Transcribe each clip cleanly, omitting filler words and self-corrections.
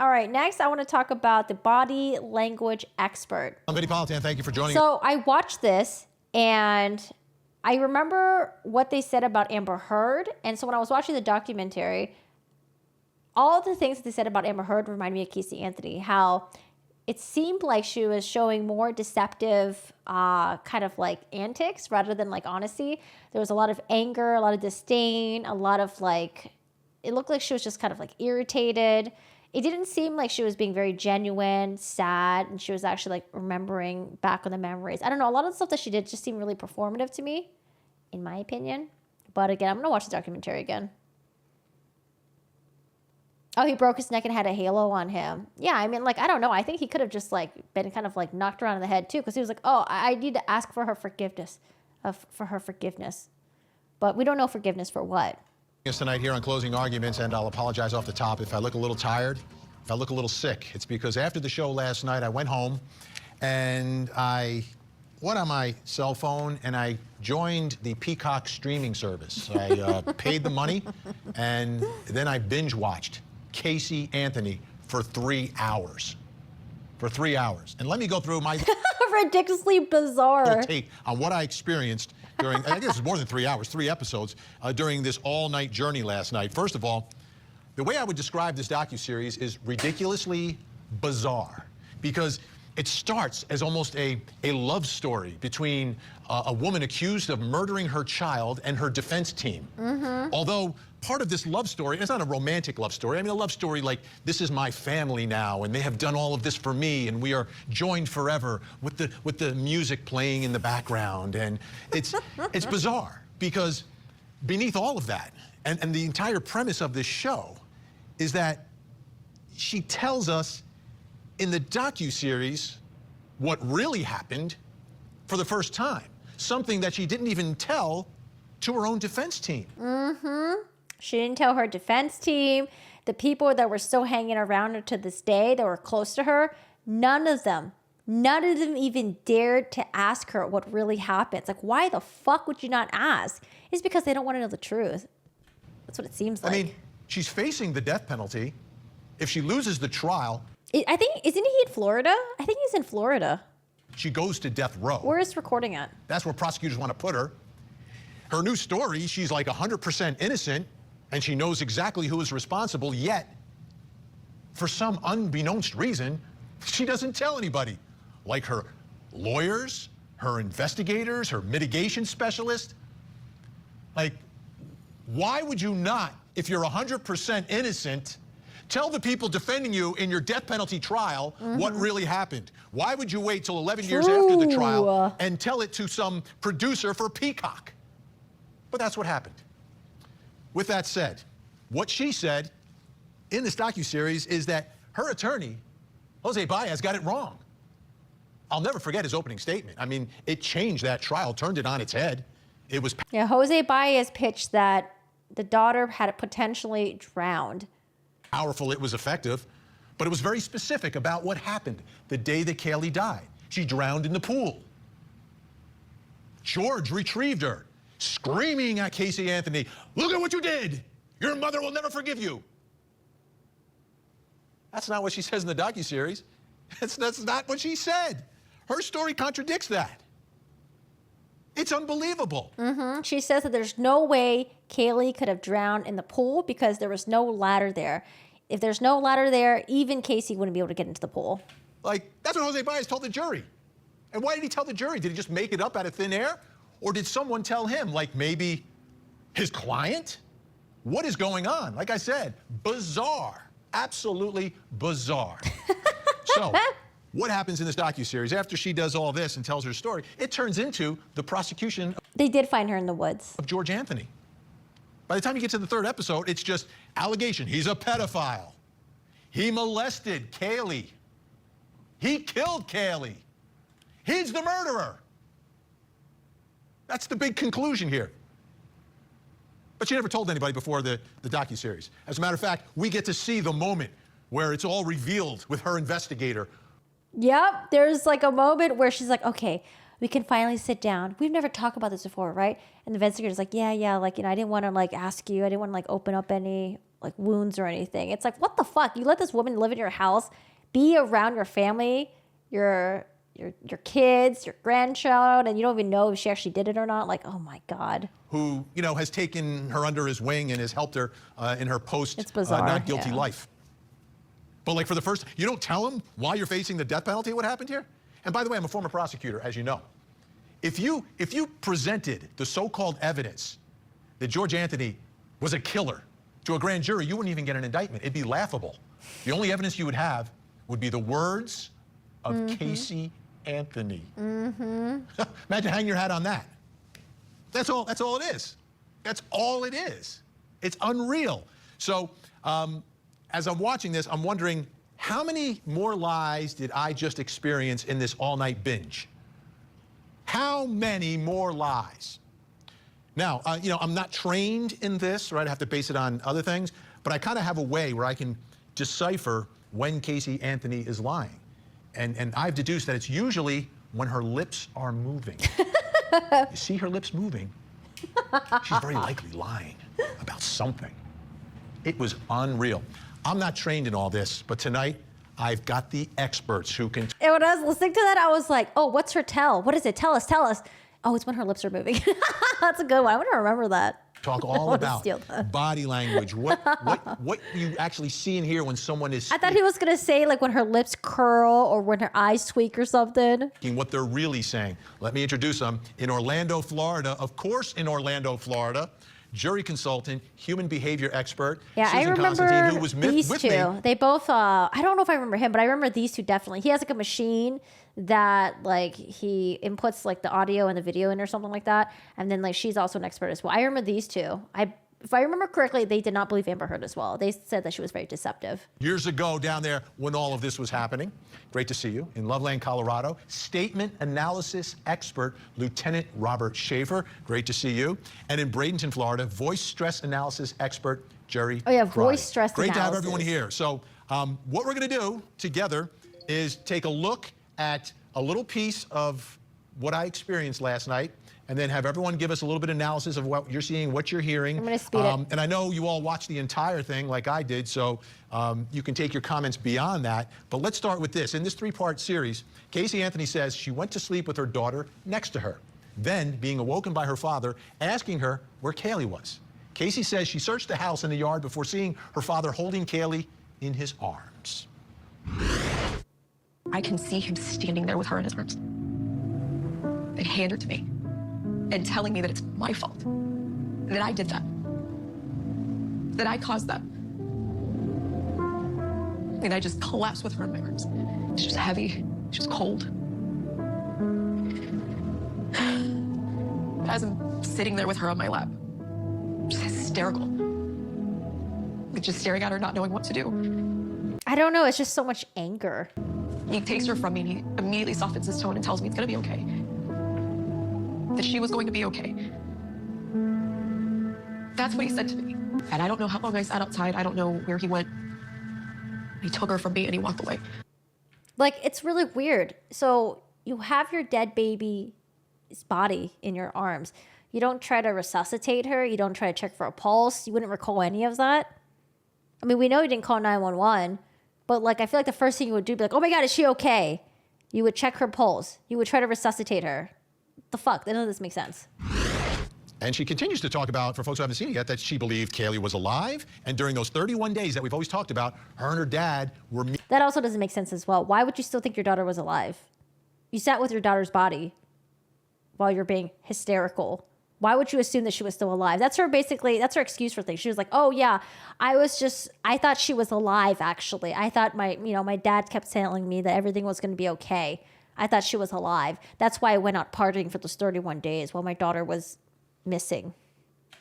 All right, next I want to talk about the body language expert. I'm Vinnie. Thank you for joining. So I watched this and I remember what they said about Amber Heard. And so when I was watching the documentary, all the things that they said about Amber Heard remind me of Casey Anthony, how it seemed like she was showing more deceptive kind of like antics rather than like honesty. There was a lot of anger, a lot of disdain, a lot of like, it looked like she was just kind of like irritated. It didn't seem like she was being very genuine, sad, and she was actually like remembering back on the memories. I don't know, a lot of the stuff that she did just seemed really performative to me, in my opinion. But again, I'm going to watch the documentary again. Oh, he broke his neck and had a halo on him. Yeah, I mean, like, I don't know. I think he could have just, like, been kind of, like, knocked around in the head, too. Because he was like, oh, I need to ask for her forgiveness. But we don't know forgiveness for what. Tonight here on Closing Arguments, and I'll apologize off the top if I look a little tired, if I look a little sick. It's because after the show last night, I went home, and I went on my cell phone, and I joined the Peacock streaming service. I paid the money, and then I binge-watched Casey Anthony for 3 hours. For 3 hours. And let me go through my ridiculously bizarre take on what I experienced during, I guess it's more than 3 hours, 3 episodes, during this all-night journey last night. First of all, the way I would describe this docuseries is ridiculously bizarre, because it starts as almost a love story between a woman accused of murdering her child and her defense team. Although part of this love story, it's not a romantic love story. I mean, a love story like, this is my family now, and they have done all of this for me, and we are joined forever, with the music playing in the background. And it's bizarre, because beneath all of that, and the entire premise of this show, is that she tells us in the docuseries what really happened for the first time. Something that she didn't even tell to her own defense team. She didn't tell her defense team, the people that were still hanging around her to this day, that were close to her. None of them even dared to ask her what really happened. It's like, why the fuck would you not ask? It's because they don't want to know the truth. That's what it seems like. I mean, she's facing the death penalty. If she loses the trial, I think, isn't he in Florida? I think he's in Florida. she goes to death row. Where is recording at? That's where prosecutors want to put her. Her new story, she's like 100% innocent, and she knows exactly who is responsible, yet, for some unbeknownst reason, she doesn't tell anybody. Like her lawyers, her investigators, her mitigation specialist. Like, why would you not, if you're 100% innocent, tell the people defending you in your death penalty trial what really happened? Why would you wait till 11 years after the trial and tell it to some producer for Peacock? But that's what happened. With that said, what she said in this docuseries is that her attorney, Jose Baez, got it wrong. I'll never forget his opening statement. I mean, it changed that trial, turned it on its head. It was... Yeah, Jose Baez pitched that the daughter had potentially drowned. Powerful, it was effective, but it was very specific about what happened the day that Kaylee died. She drowned in the pool. George retrieved her, screaming at Casey Anthony, "Look at what you did! Your mother will never forgive you." That's not what she says in the docuseries. That's not what she said. Her story contradicts that. It's unbelievable. She says that there's no way Kaylee could have drowned in the pool because there was no ladder there. If there's no ladder there, even Casey wouldn't be able to get into the pool. Like, that's what Jose Baez told the jury. And why did he tell the jury? Did he just make it up out of thin air? Or did someone tell him, like maybe his client? What is going on? Like I said, bizarre. Absolutely bizarre. So, what happens in this docuseries after she does all this and tells her story? It turns into the prosecution They did find her in the woods. of George Anthony. By the time you get to the third episode, it's just allegation. He's a pedophile. He molested Kaylee. He killed Kaylee. He's the murderer. That's the big conclusion here. But she never told anybody before the docuseries. As a matter of fact, we get to see the moment where it's all revealed with her investigator. Yep, there's like a moment where she's like, okay, we can finally sit down. We've never talked about this before, right? And the investigator's like, yeah, like, you know, I didn't want to like ask you. I didn't want to like open up any like wounds or anything. It's like, what the fuck? You let this woman live in your house, be around your family, your kids, your grandchild, and you don't even know if she actually did it or not. Like, oh my God. Who, you know, has taken her under his wing and has helped her in her It's bizarre, not guilty yeah. life. But like for the first, you don't tell him while you're facing the death penalty what happened here? And by the way, I'm a former prosecutor, as you know. If you presented the so-called evidence that George Anthony was a killer to a grand jury, you wouldn't even get an indictment. It'd be laughable. The only evidence you would have would be the words of Casey Anthony. Imagine hanging your hat on that. That's all it is. That's all it is. It's unreal. So as I'm watching this, I'm wondering, how many more lies did I just experience in this all-night binge? How many more lies? Now, you know, I'm not trained in this, right? I have to base it on other things, but I kind of have a way where I can decipher when Casey Anthony is lying. And I've deduced that it's usually when her lips are moving. You see her lips moving, she's very likely lying about something. It was unreal. I'm not trained in all this, but tonight I've got the experts who can. And when I was listening to that, I was like, oh, what's her tell? What is it? Tell us, tell us. Oh, it's when her lips are moving. That's a good one. I want to remember that. Talk all about body language, what you actually see and hear when someone is. I thought he was going to say like when her lips curl or when her eyes tweak or something. What they're really saying. Let me introduce them. In Orlando, Florida, of course, in Orlando, Florida, jury consultant, human behavior expert, yeah, Susan I remember Constantine, who was these with two. me. They both, I don't know if I remember him, but I remember these two definitely. He has like a machine that like he inputs like the audio and the video in or something like that. And then like she's also an expert as well. I remember these two. If I remember correctly, they did not believe Amber Heard as well. They said that she was very deceptive. Years ago down there when all of this was happening. Great to see you. In Loveland, Colorado, statement analysis expert, Lieutenant Robert Schaefer. Great to see you. And in Bradenton, Florida, voice stress analysis expert, Jerry Oh yeah, Friday. voice stress Great analysis. to have everyone here. So what we're going to do together is take a look at a little piece of what I experienced last night, and then have everyone give us a little bit of analysis of what you're seeing, what you're hearing. I'm going to speed it. And I know you all watched the entire thing like I did, so you can take your comments beyond that. But let's start with this. In this three-part series, Casey Anthony says she went to sleep with her daughter next to her, then being awoken by her father, asking her where Kaylee was. Casey says she searched the house and the yard before seeing her father holding Kaylee in his arms. I can see him standing there with her in his arms and hand her to me and telling me that it's my fault, that I did that I caused that. And I just collapsed with her in my arms. It's just heavy, it's just cold. As I'm sitting there with her on my lap, just hysterical. Just staring at her, not knowing what to do. I don't know. It's just so much anger. He takes her from me and he immediately softens his tone and tells me it's gonna be okay. That she was going to be okay. That's what he said to me. And I don't know how long I sat outside. I don't know where he went. He took her from me and he walked away. Like, it's really weird. So you have your dead baby's body in your arms. You don't try to resuscitate her. You don't try to check for a pulse. You wouldn't recall any of that. I mean, we know you didn't call 911, but like, I feel like the first thing you would do would be like, oh my God, is she okay? You would check her pulse. You would try to resuscitate her. What the fuck? None of this makes sense. And she continues to talk about, for folks who haven't seen it yet, that she believed Kaylee was alive. And during those 31 days that we've always talked about, her and her dad were... That also doesn't make sense as well. Why would you still think your daughter was alive? You sat with your daughter's body while you're being hysterical. Why would you assume that she was still alive? That's her that's her excuse for things. She was like, oh yeah, I thought she was alive actually. I thought my dad kept telling me that everything was going to be okay. I thought she was alive. That's why I went out partying for those 31 days while my daughter was missing.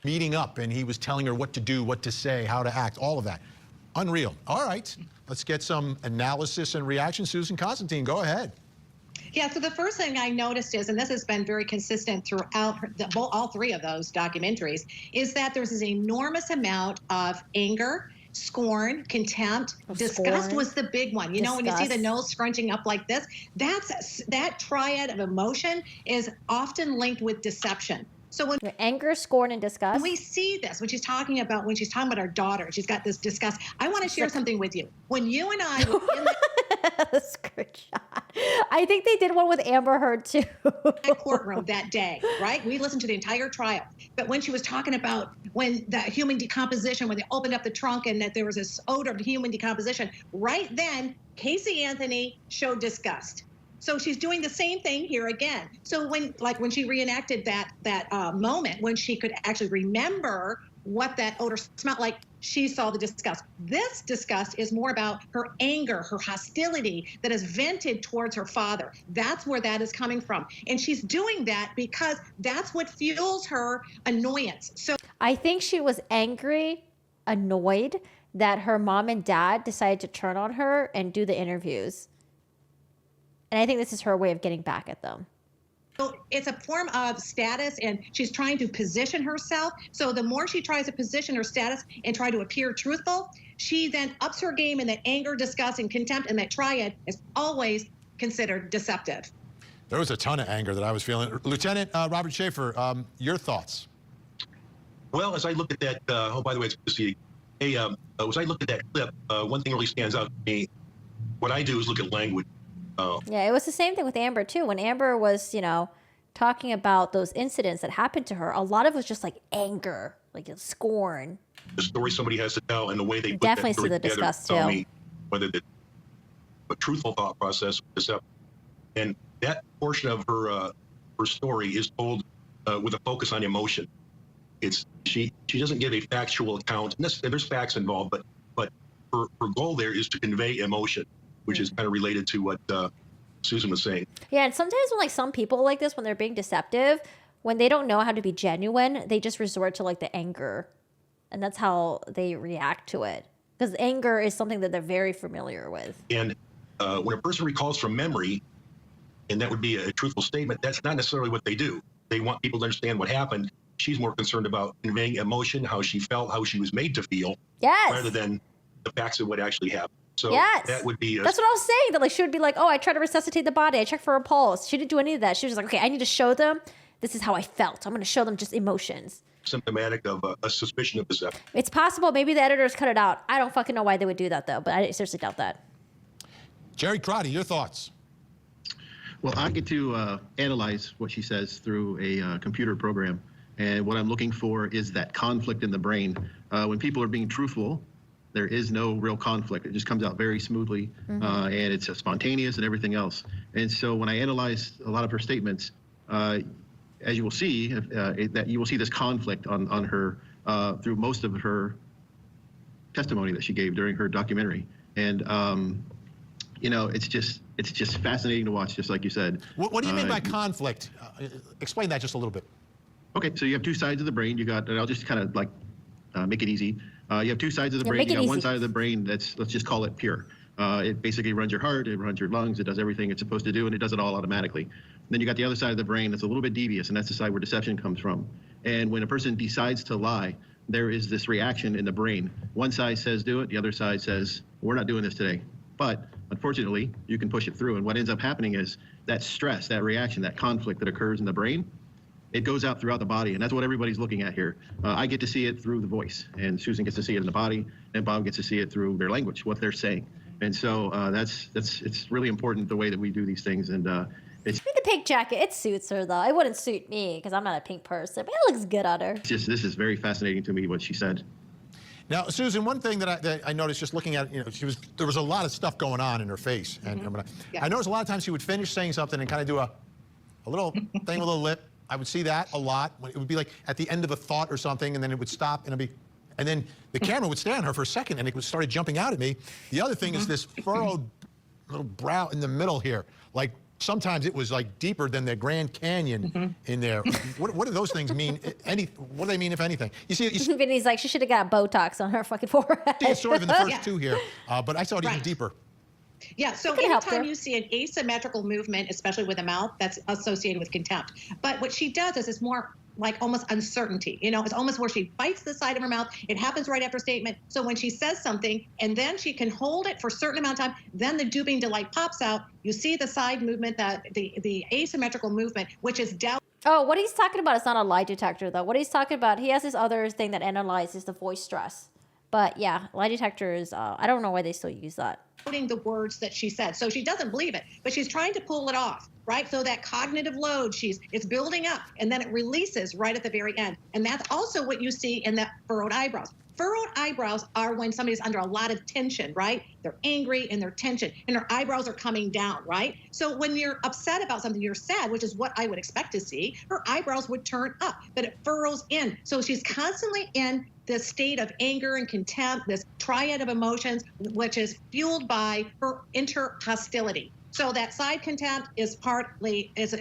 Meeting up, and he was telling her what to do, what to say, how to act, all of that. Unreal. All right, let's get some analysis and reaction. Susan Constantine, go ahead. Yeah, so the first thing I noticed is, and this has been very consistent throughout all three of those documentaries, is that there's this enormous amount of anger, scorn, contempt, disgust was the big one. You know, when you see the nose scrunching up like this, that triad of emotion is often linked with deception. So when Anger, scorn, and disgust. we see this, when she's talking about her daughter, she's got this disgust. I want to share something with you. When you and I were in The screenshot. I think they did one with Amber Heard too. that courtroom that day, right? We listened to the entire trial. But when she was talking about when the human decomposition, when they opened up the trunk and that there was this odor of human decomposition, right then, Casey Anthony showed disgust. So she's doing the same thing here again. So when she reenacted that moment when she could actually remember what that odor smelled like, she saw the disgust. This disgust is more about her anger, her hostility that is vented towards her father. That's where that is coming from. And she's doing that because that's what fuels her annoyance. So I think she was angry, annoyed that her mom and dad decided to turn on her and do the interviews. And I think this is her way of getting back at them. So it's a form of status, and she's trying to position herself. So the more she tries to position her status and try to appear truthful, she then ups her game, and that anger, disgust, and contempt, and that triad is always considered deceptive. There was a ton of anger that I was feeling. Lieutenant Robert Schaefer, your thoughts? Well, as I look at that, oh, by the way, it's good to see you. As I look at that clip, one thing really stands out to me. What I do is look at language. Yeah, it was the same thing with Amber too. When Amber was, talking about those incidents that happened to her, a lot of it was just like anger, like scorn. The story somebody has to tell and the way they put Definitely that story see the together disgust, tell too. me whether a truthful thought process or deceptive. And that portion of her story is told with a focus on emotion. She doesn't give a factual account. There's facts involved, but her goal there is to convey emotion, which is kind of related to what Susan was saying. Yeah, and sometimes when some people like this, when they're being deceptive, when they don't know how to be genuine, they just resort to the anger. And that's how they react to it. Because anger is something that they're very familiar with. And when a person recalls from memory, and that would be a truthful statement, that's not necessarily what they do. They want people to understand what happened. She's more concerned about conveying emotion, how she felt, how she was made to feel, Yes. rather than the facts of what actually happened. So yes. that would be... That's what I was saying. That she would be like, oh, I tried to resuscitate the body. I checked for a pulse. She didn't do any of that. She was just like, okay, I need to show them. This is how I felt. I'm going to show them just emotions. symptomatic of a suspicion of deception. It's possible. Maybe the editors cut it out. I don't fucking know why they would do that, though. But I seriously doubt that. Jerry Crotty, your thoughts? Well, I get to analyze what she says through a computer program. And what I'm looking for is that conflict in the brain. When people are being truthful, there is no real conflict. It just comes out very smoothly, and it's spontaneous and everything else. And so when I analyze a lot of her statements, as you will see, that you will see this conflict on her through most of her testimony that she gave during her documentary. And it's just fascinating to watch, just like you said. What do you mean by conflict? Explain that just a little bit. Okay, so you have two sides of the brain. You got, and I'll just kind of make it easy. You have two sides of the brain. You got one side of the brain let's just call it pure. It basically runs your heart, it runs your lungs, it does everything it's supposed to do, and it does it all automatically. Then you got the other side of the brain that's a little bit devious, and that's the side where deception comes from. And when a person decides to lie, there is this reaction in the brain. One side says do it, the other side says, we're not doing this today. But unfortunately, you can push it through. And what ends up happening is that stress, that reaction, that conflict that occurs in the brain, it goes out throughout the body, and that's what everybody's looking at here. I get to see it through the voice, and Susan gets to see it in the body, and Bob gets to see it through their language, what they're saying. And so it's really important the way that we do these things. And it's The pink jacket, it suits her though. It wouldn't suit me because I'm not a pink person, but it looks good on her. this is very fascinating to me what she said. Now, Susan, one thing that I noticed just looking at, there was a lot of stuff going on in her face, and I noticed a lot of times she would finish saying something and kind of do a little thing with her lip. I would see that a lot. It would be like at the end of a thought or something, and then it would stop, and then the camera would stay on her for a second, and it started jumping out at me. The other thing is this furrowed little brow in the middle here. Like sometimes it was like deeper than the Grand Canyon in there. What do those things mean? What do they mean, if anything? You see Vinny's like, she should have got Botox on her fucking forehead. it's sort of in the first two here, but I saw it even deeper. Yeah, so anytime you see an asymmetrical movement, especially with the mouth, that's associated with contempt. But what she does is it's more like almost uncertainty. It's almost where she bites the side of her mouth. It happens right after a statement. So when she says something and then she can hold it for a certain amount of time, then the duping delight pops out. You see the side movement, the asymmetrical movement, which is doubt. Oh, what he's talking about is not a lie detector, though. What he's talking about, he has this other thing that analyzes the voice stress. But yeah, lie detector is, I don't know why they still use that. The words that she said. So she doesn't believe it, but she's trying to pull it off, right? So that cognitive load, it's building up, and then it releases right at the very end. And that's also what you see in the furrowed eyebrows. Furrowed eyebrows are when somebody's under a lot of tension, right? They're angry and they're tension, and their eyebrows are coming down, right? So when you're upset about something, you're sad, which is what I would expect to see, her eyebrows would turn up, but it furrows in. So she's constantly in this state of anger and contempt, this triad of emotions, which is fueled by her inter-hostility. So that side contempt is partly is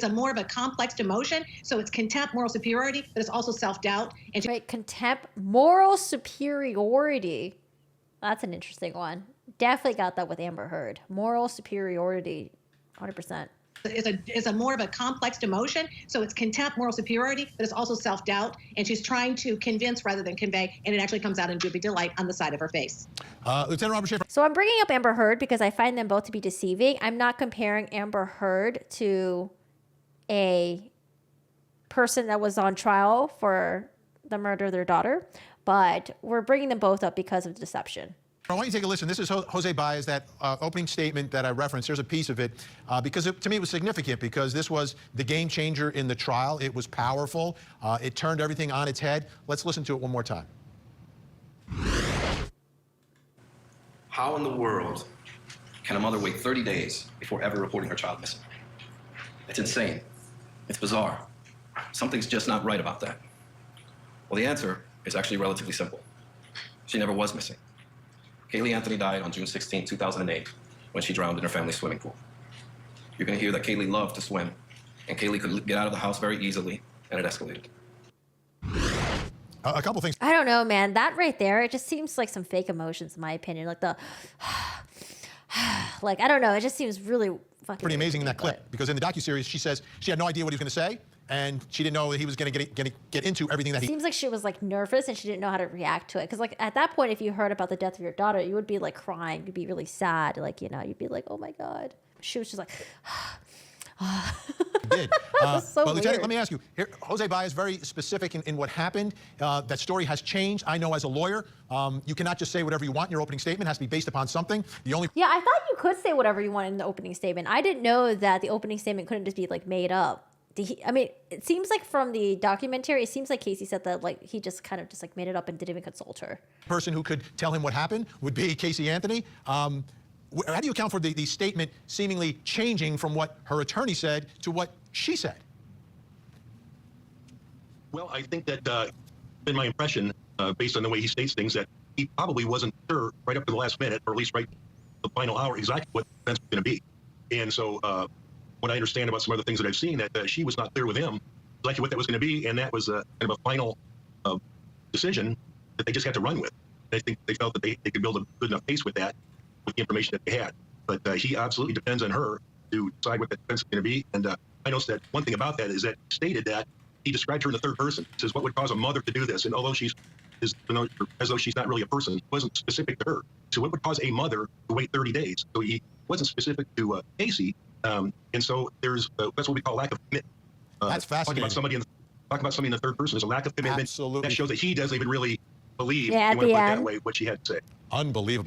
a more of a complex emotion. So it's contempt, moral superiority, but it's also self-doubt. And Right, contempt, moral superiority. That's an interesting one. Definitely got that with Amber Heard. Moral superiority, 100%. is a more of a complex emotion. So it's contempt, moral superiority, but it's also self-doubt. And she's trying to convince rather than convey. And it actually comes out in droopy delight on the side of her face. Lieutenant Robert Schaefer. So I'm bringing up Amber Heard because I find them both to be deceiving. I'm not comparing Amber Heard to a person that was on trial for the murder of their daughter, but we're bringing them both up because of deception. I want you to take a listen. This is Jose Baez, that opening statement that I referenced. There's a piece of it because to me it was significant because this was the game changer in the trial. It was powerful. It turned everything on its head. Let's listen to it one more time. How in the world can a mother wait 30 days before ever reporting her child missing? It's insane. It's bizarre. Something's just not right about that. Well, the answer is actually relatively simple. She never was missing. Kaylee Anthony died on June 16, 2008, when she drowned in her family's swimming pool. You're going to hear that Kaylee loved to swim, and Kaylee could get out of the house very easily, and it escalated. A couple things. I don't know, man. That right there, it just seems like some fake emotions, in my opinion. Like the, like, I don't know. It just seems really fucking Pretty amazing in that but- clip because in the docuseries she says she had no idea what he was going to say and she didn't know that he was going to get into everything that he. Seems like she was like nervous and she didn't know how to react to it. Because like at that point, if you heard about the death of your daughter, you would be like crying. You'd be really sad. Like, you know, you'd be like, oh my God. She was just like, did. so but Lieutenant, weird. let me ask you, here, Jose Baez is very specific in what happened. That story has changed. I know as a lawyer, you cannot just say whatever you want in your opening statement. It has to be based upon something. The only yeah, I thought you could say whatever you want in the opening statement. I didn't know that the opening statement couldn't just be like made up. I mean, it seems like from the documentary, it seems like Casey said that like he just kind of just like made it up and didn't even consult her. person who could tell him what happened would be Casey Anthony. How do you account for the statement seemingly changing from what her attorney said to what she said? Well, I think that, in my impression, based on the way he states things, that he probably wasn't sure right up to the last minute, or at least right the final hour, exactly what the defense was going to be. And so, what I understand about some other things that I've seen, that she was not clear with him exactly what that was going to be, and that was kind of a final decision that they just had to run with. I think they felt that they could build a good enough case with that, with the information that they had. But he absolutely depends on her to decide what that defense is going to be. And I noticed that one thing about that is that he stated that he described her in the third person. He says, what would cause a mother to do this? And although as though she's not really a person, it wasn't specific to her. So what would cause a mother to wait 30 days? So he wasn't specific to Casey. And so there's that's what we call lack of commitment. That's fascinating. Talking about somebody in the third person is a lack of commitment. Absolutely. That shows that he doesn't even really believe, Yeah, if you want to at put it the that end. way, what she had to say. Unbelievable.